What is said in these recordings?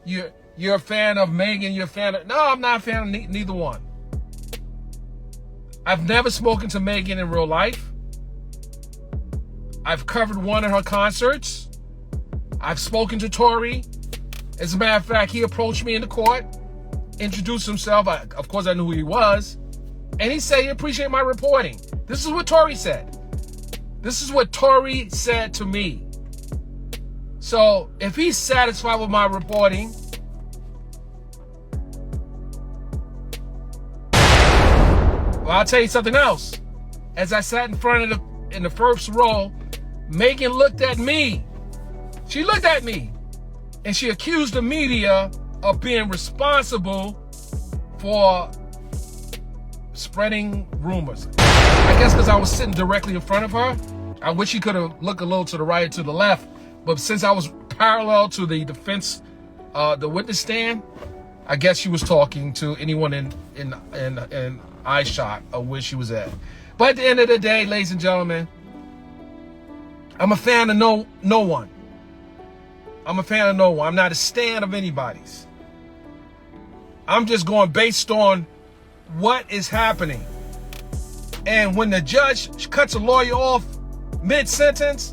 you're a fan of Megan. You're a fan of... No, I'm not a fan of neither one. I've never spoken to Megan in real life. I've covered one of her concerts. I've spoken to Tory. As a matter of fact, he approached me in the court, introduced himself. Of course, I knew who he was. And he said he appreciated my reporting. This is what Tory said. This is what Tory said to me. So if he's satisfied with my reporting, well, I'll tell you something else. As I sat in the first row, Megan looked at me. She looked at me and she accused the media of being responsible for spreading rumors. I guess because I was sitting directly in front of her. I wish she could have looked a little to the right or to the left, but since I was parallel to the defense, the witness stand, I guess she was talking to anyone in eye shot of where she was at. But at the end of the day, ladies and gentlemen, I'm a fan of no one. I'm a fan of no one. I'm not a stan of anybody's. I'm just going based on what is happening. And when the judge cuts a lawyer off mid-sentence,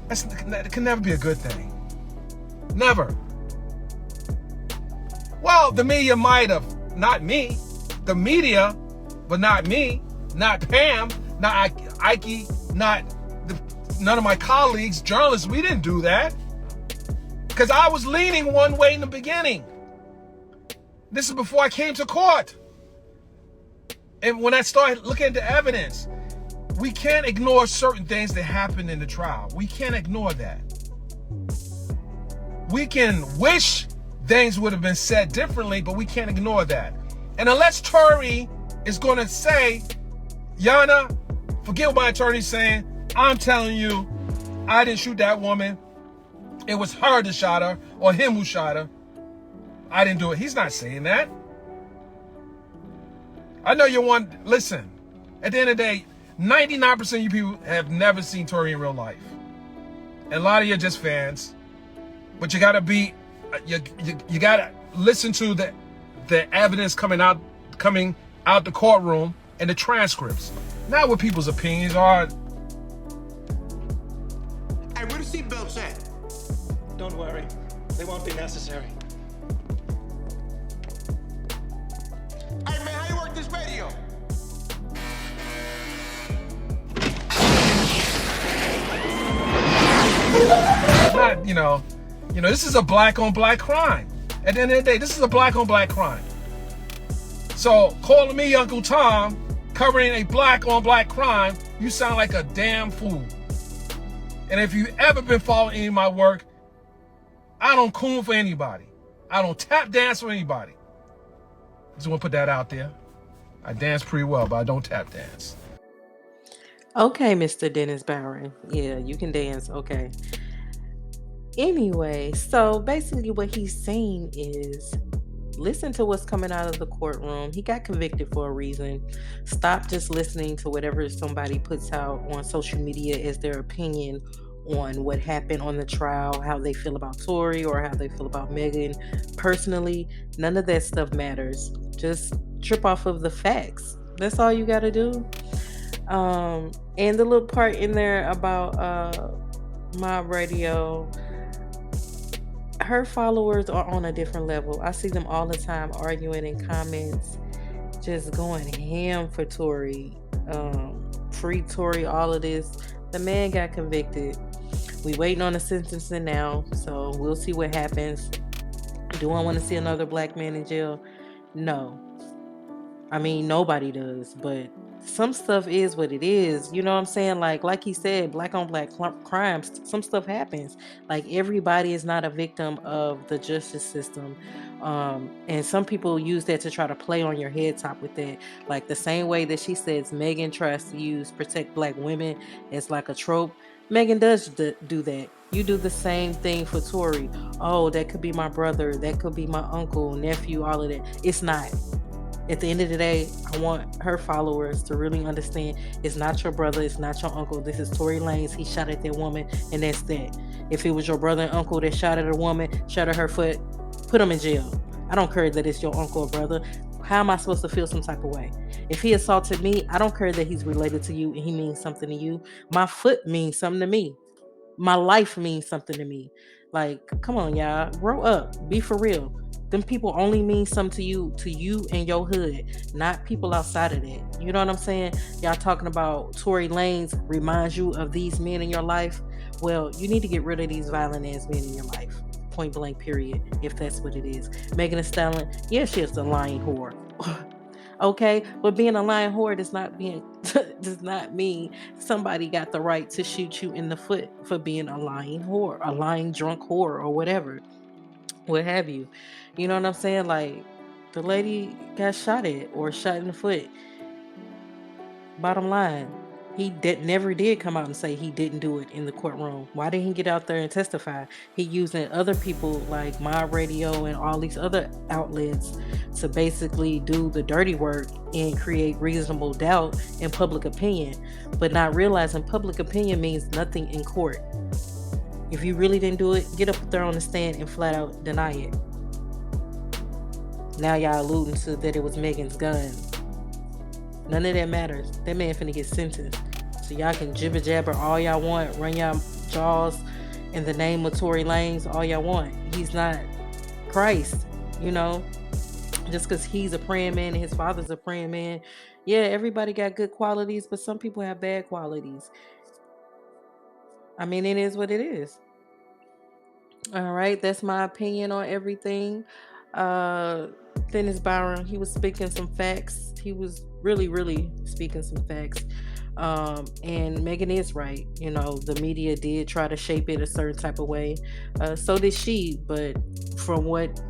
that can never be a good thing. Never. Well, the media might have. Not me. The media, but not me. Not Pam. Not Ike. None of my colleagues, journalists. We didn't do that. Because I was leaning one way in the beginning. This is before I came to court. And when I started looking at the evidence, we can't ignore certain things that happened in the trial. We can't ignore that. We can wish things would have been said differently, but we can't ignore that. And unless Tory is going to say, Yana, forget what my attorney's saying. I'm telling you, I didn't shoot that woman. It was her that shot her, or him who shot her. I didn't do it. He's not saying that. I know you're one. Listen, at the end of the day, 99% of you people have never seen Tory in real life. And a lot of you are just fans. But you gotta be, you gotta listen to the evidence coming out the courtroom and the transcripts. Not what people's opinions are. Hey, where the seatbelts at? Don't worry, they won't be necessary. Hey man, how you work this radio? Not, this is a black on black crime. At the end of the day, this is a black on black crime. So calling me Uncle Tom, covering a black on black crime, you sound like a damn fool. And if you've ever been following any of my work, I don't coon for anybody. I don't tap dance for anybody. Just want to put that out there. I dance pretty well, but I don't tap dance. Okay, Mr. Dennis Barron. Yeah, you can dance. Okay. Anyway, so basically what he's saying is listen to what's coming out of the courtroom. He got convicted for a reason. Stop just listening to whatever somebody puts out on social media as their opinion on what happened on the trial, how they feel about Tory or how they feel about Megan. Personally, none of that stuff matters. Just trip off of the facts. That's all you got to do. And the little part in there about mobradio, her followers are on a different level. I see them all the time arguing in comments, just going ham for Tory, free Tory, all of this. The man got convicted. We waiting on the sentencing now, so we'll see what happens. Do I want to see another black man in jail? No. I mean, nobody does, but some stuff is what it is. You know what I'm saying? Like he said, black on black crimes, some stuff happens. Like, everybody is not a victim of the justice system. And some people use that to try to play on your head top with that. Like the same way that she says Megan tries to use protect black women as like a trope. Megan does do that. You do the same thing for Tory. Oh, that could be my brother. That could be my uncle, nephew, all of that. It's not. At the end of the day, I want her followers to really understand it's not your brother, it's not your uncle. This is Tory Lanez. He shot at that woman, and that's that. If it was your brother and uncle that shot at a woman, shot at her foot, put him in jail. I don't care that it's your uncle or brother. How am I supposed to feel some type of way? If he assaulted me, I don't care that he's related to you and he means something to you. My foot means something to me. My life means something to me. Like, come on, y'all, grow up, be for real. Them people only mean something to you and your hood, not people outside of that. You know what I'm saying? Y'all talking about Tory Lanez reminds you of these men in your life. Well, you need to get rid of these violent ass men in your life. Point blank, period. If that's what it is. Megan Thee Stallion, yeah, she is the lying whore. Okay, but being a lying whore does not being does not mean somebody got the right to shoot you in the foot for being a lying whore, a lying drunk whore, or whatever, what have you. You know what I'm saying? Like, the lady got shot at or shot in the foot. Bottom line, he never did come out and say he didn't do it in the courtroom. Why didn't he get out there and testify? He using other people like mobradio and all these other outlets to basically do the dirty work and create reasonable doubt in public opinion, but not realizing public opinion means nothing in court. If you really didn't do it, get up there on the stand and flat out deny it. Now y'all alluding to that it was Megan's gun. None of that matters. That man finna get sentenced. So y'all can jibber jabber all y'all want, run y'all jaws in the name of Tory Lanez all y'all want. He's not Christ, you know. Just because he's a praying man and his father's a praying man. Yeah, everybody got good qualities, but some people have bad qualities. I mean, it is what it is. All right, that's my opinion on everything. Uh Dennis Byron, he was speaking some facts. He was really, really speaking some facts. And Megan is right. You know, the media did try to shape it a certain type of way. So did she, but from what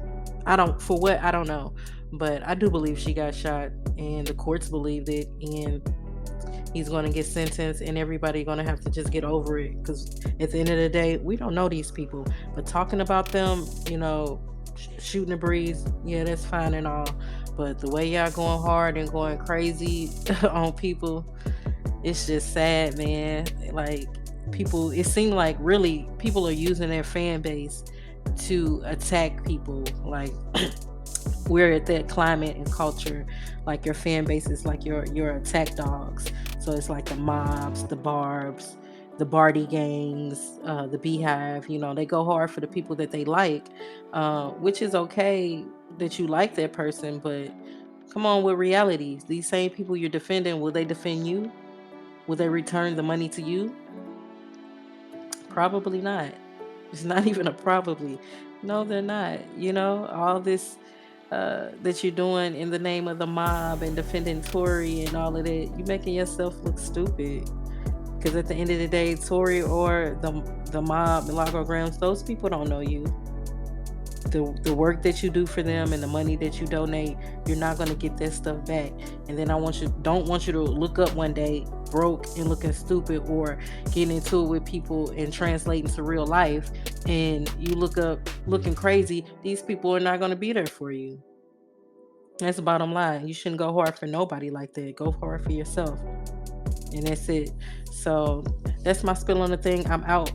I don't know. But I do believe she got shot and the courts believed it, and he's going to get sentenced and everybody going to have to just get over it, because at the end of the day, we don't know these people, but talking about them, you know, shooting the breeze, yeah, that's fine and all, but the way y'all going hard and going crazy on people, it's just sad, man. Like, people, it seemed like really people are using their fan base to attack people. Like, we're at that climate and culture, like your fan base is like your attack dogs. So it's like the mobs, the barbs, the Barty gangs, the beehive, you know, they go hard for the people that they like, which is okay that you like that person, but come on with realities. These same people you're defending, will they defend you? Will they return the money to you? Probably not. It's not even a probably. No, they're not. You know, all this that you're doing in the name of the mob and defending Tory and all of that, you're making yourself look stupid. Because at the end of the day, Tory or the mob, the Lago Grams, those people don't know you. The work that you do for them and the money that you donate, you're not going to get that stuff back. And then don't want you to look up one day broke and looking stupid, or getting into it with people and translating to real life, and you look up looking crazy. These people are not going to be there for you. That's the bottom line. You shouldn't go hard for nobody like that. Go hard for yourself, and that's it. So that's my spill on the thing. I'm out.